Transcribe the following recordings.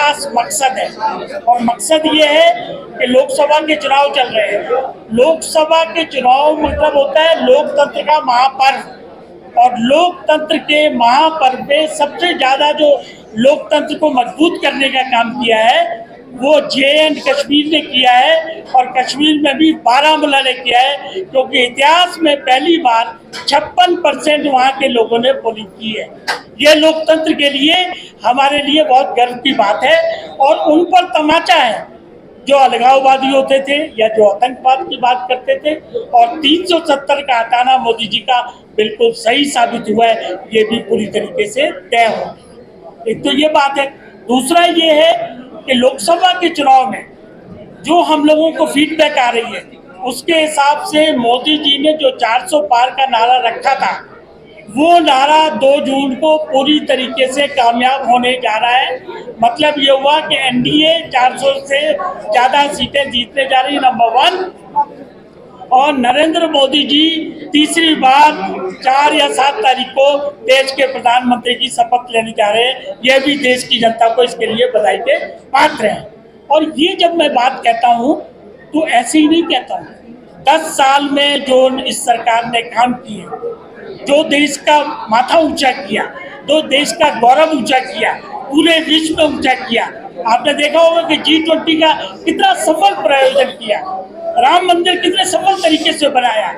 खास मकसद है, और मकसद ये है कि लोकसभा के चुनाव चल रहे हैं। लोकसभा के चुनाव मतलब होता है लोकतंत्र का महापर्व, और लोकतंत्र के महापर्व पे सबसे ज्यादा जो लोकतंत्र को मजबूत करने का काम किया है वो जे.एंड. कश्मीर ने किया है, और कश्मीर में भी बारामूला ने किया है, क्योंकि इतिहास में पहली बार 56% वहाँ के लोगों ने पोलिंग की है। ये लोकतंत्र के लिए हमारे लिए बहुत गर्व की बात है, और उन पर तमाचा है जो अलगाववादी होते थे या जो आतंकवाद की बात करते थे, और 370 का हटाना मोदी जी का बिल्कुल सही साबित हुआ है, ये भी पूरी तरीके से तय हो। एक तो ये बात है। दूसरा ये है कि लोकसभा के चुनाव में जो हम लोगों को फीडबैक आ रही है उसके हिसाब से मोदी जी ने जो 400 पार का नारा रखा था वो नारा 2 जून को पूरी तरीके से कामयाब होने जा रहा है। मतलब ये हुआ कि एनडीए 400 से ज्यादा सीटें जीतने जा रही है, नंबर 1। और नरेंद्र मोदी जी तीसरी बार 4 या 7 तारीख को देश के प्रधानमंत्री की शपथ लेने जा रहे हैं। यह भी देश की जनता को इसके लिए बधाई के पात्र हैं। और ये जब मैं बात कहता हूँ तो ऐसे ही नहीं कहता हूँ। 10 साल में जो इस सरकार ने काम किए, जो देश का माथा ऊंचा किया, जो देश का गौरव ऊंचा किया, पूरे विश्व में ऊंचा किया। आपने देखा होगा कि G20 का कितना सफल प्रयोजन किया, राम मंदिर कितने सफल तरीके से बनाया,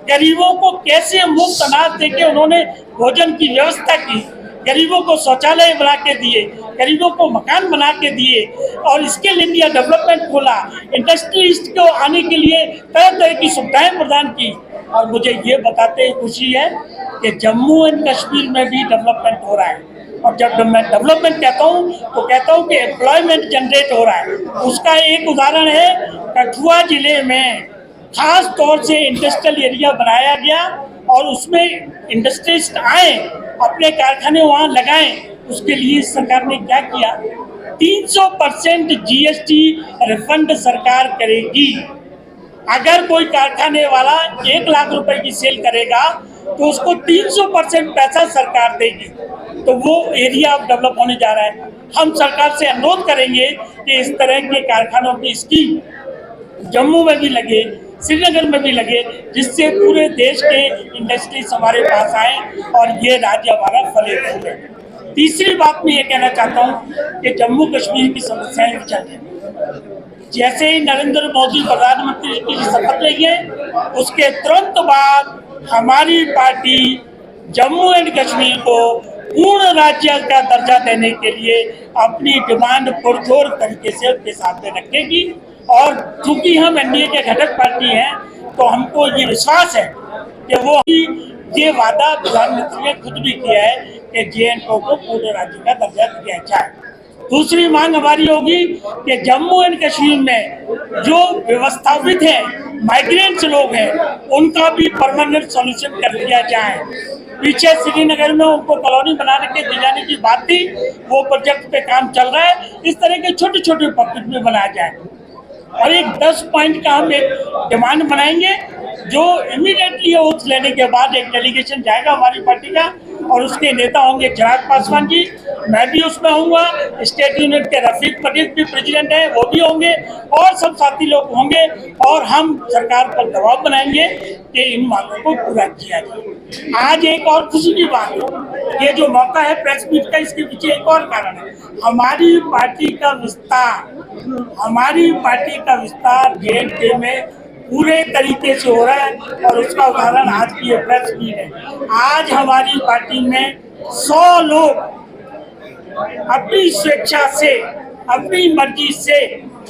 गरीबों को कैसे मुफ्त अनाज देके उन्होंने भोजन की व्यवस्था की, गरीबों को शौचालय बना के दिए, गरीबों को मकान बना के दिए, और स्किल इंडिया डेवलपमेंट खोला, इंडस्ट्रीज को आने के लिए तरह तरह की सुविधाएं प्रदान की। और मुझे ये बताते ही खुशी है कि जम्मू एंड कश्मीर में भी डेवलपमेंट हो रहा है। और जब मैं डेवलपमेंट कहता हूँ तो कहता हूँ कि एम्प्लॉयमेंट जनरेट हो रहा है। उसका एक उदाहरण है, कठुआ जिले में खास तौर से इंडस्ट्रियल एरिया बनाया गया, और उसमें इंडस्ट्रिस्ट आए, अपने कारखाने वहाँ लगाएं। उसके लिए सरकार ने क्या किया, 300% GST रिफंड सरकार करेगी। अगर कोई कारखाने वाला 1 लाख रुपए की सेल करेगा तो उसको 300% पैसा सरकार देगी। तो वो एरिया अब डेवलप होने जा रहा है। हम सरकार से अनुरोध करेंगे कि इस तरह के कारखानों की स्कीम जम्मू में भी लगे, श्रीनगर में भी लगे, जिससे पूरे देश के इंडस्ट्रीज हमारे पास आए और ये राज्य हमारा फले फूले। तीसरी बात मैं ये कहना चाहता हूँ कि जम्मू कश्मीर की समस्याएं चल रही हैं। जैसे ही नरेंद्र मोदी प्रधानमंत्री की शपथ लेंगे उसके तुरंत बाद हमारी पार्टी जम्मू एंड कश्मीर को पूर्ण राज्य का दर्जा देने के लिए अपनी डिमांड पुरजोर तरीके से उनके सामने रखेगी। और चूंकि हम एनडीए के घटक पार्टी हैं तो हमको ये विश्वास है कि वो ये वादा प्रधानमंत्री ने खुद भी किया है कि जे.एंड.के को पूरे राज्य का दर्जा दिया जाए। दूसरी मांग हमारी होगी कि जम्मू एंड कश्मीर में जो व्यवस्थापित हैं, माइग्रेंट्स लोग हैं, उनका भी परमानेंट सॉल्यूशन कर दिया जाए। पीछे श्रीनगर में उनको कॉलोनी बनाने के दिए जाने की बात थी, वो प्रोजेक्ट पे काम चल रहा है। इस तरह के छोटे छोटे पॉकेट में बनाया जाए। और एक 10 पॉइंट का हम एक डिमांड बनाएंगे, जो इमीडिएटली ओथ लेने के बाद एक डेलीगेशन जाएगा हमारी पार्टी का, और उसके नेता होंगे चिराग पासवान जी, मैं भी उसमें होऊंगा, स्टेट यूनिट के रफीक पटेल भी प्रेसिडेंट है, वो भी होंगे, और सब साथी लोग होंगे, और हम सरकार पर दबाव बनाएंगे कि इन मांगों को पूरा किया जाए। आज एक और खुशी की बात है, ये जो मौका है प्रेस मीट का, इसके पीछे एक और कारण है। हमारी पार्टी का विस्तार जे.एंड.के में पूरे तरीके से हो रहा है, और उसका उदाहरण आज की ये प्रेस मीट है। आज हमारी पार्टी में 100 लोग अपनी स्वेच्छा से, अपनी मर्जी से,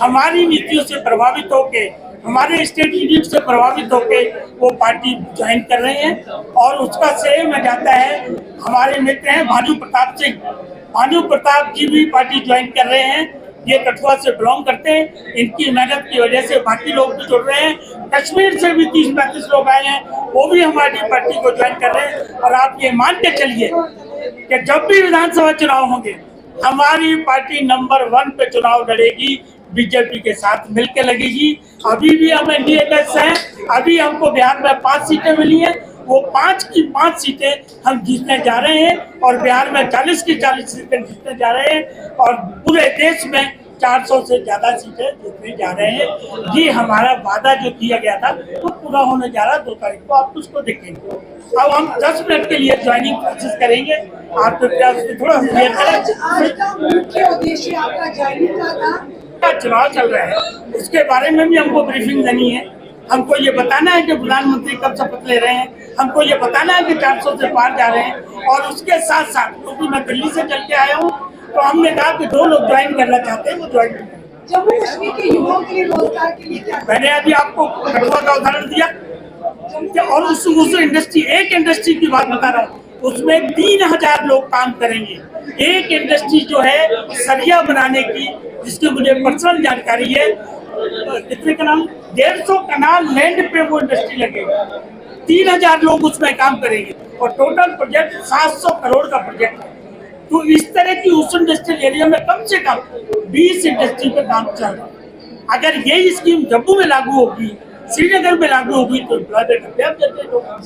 हमारी नीतियों से प्रभावित होके, हमारे स्टेट यूनिट से प्रभावित होके वो पार्टी ज्वाइन कर रहे हैं। और उसका श्रेय में जाता है हमारे मित्र हैं भानु प्रताप सिंह। भानु प्रताप जी भी पार्टी ज्वाइन कर रहे हैं, ये कठुआ से बिलोंग करते हैं। इनकी मेहनत की वजह से बाकी लोग भी जुड़ रहे हैं। कश्मीर से भी 30-35 लोग आए हैं, वो भी हमारी पार्टी को ज्वाइन कर रहे हैं। और आप ये मान के चलिए कि जब भी विधानसभा चुनाव होंगे हमारी पार्टी नंबर 1 पे चुनाव लड़ेगी, बीजेपी के साथ मिलकर लगेगी। अभी भी हम एनडीए का हिस्सा हैं, अभी हमको बिहार में 5 सीटें मिली हैं, वो 5 की 5 सीटें हम जीतने जा रहे हैं और बिहार में 40 की 40 सीटें जीतने जा रहे हैं और पूरे देश में 400 से ज्यादा सीटें जीतने जा रहे हैं। ये हमारा वादा जो किया गया था वो पूरा होने जा रहा है। 2 तारीख को आप उसको देखेंगे। अब हम 10 मिनट के लिए ज्वाइनिंग प्रोसेस करेंगे। आप तो थोड़ा क्लियर करें। आज का मुख्य उद्देश्य आपका ज्वाइनिंग का था। चुनाव चल रहा है, उसके बारे में भी हमको ब्रीफिंग देनी है। हमको ये बताना है कि प्रधानमंत्री कब शपथ ले रहे हैं, हमको ये बताना है कि 400 से पार जा रहे हैं। और उसके साथ साथ क्योंकि मैं दिल्ली से चल के आया हूँ, तो हमने कहा कि 2 लोग ज्वाइन करना चाहते हैं, वो ज्वाइन करें। जम्मू कश्मीर के युवाओं के लिए रोजगार के लिए क्या? मैंने अभी आपको कठुआ का उदाहरण दिया और उस इंडस्ट्री, एक इंडस्ट्री की बात बता रहा हूँ, उसमें 3000 लोग काम करेंगे। एक इंडस्ट्री जो है सरिया बनाने की, जिसकी मुझे पर्सनल जानकारी है, कितने कनाल, 150 कनाल लैंड पे वो इंडस्ट्री लगेगी। 3000 लोग उसमें काम करेंगे और टोटल प्रोजेक्ट 700 करोड़ का प्रोजेक्ट है। तो इस तरह की उस इंडस्ट्रियल एरिया में कम से कम 20 इंडस्ट्री पे काम चल रहा है। अगर यही स्कीम जम्मू में लागू होगी, श्रीनगर में लागू होगी, तो एम्प्लॉयमेंट जनरेट होगा।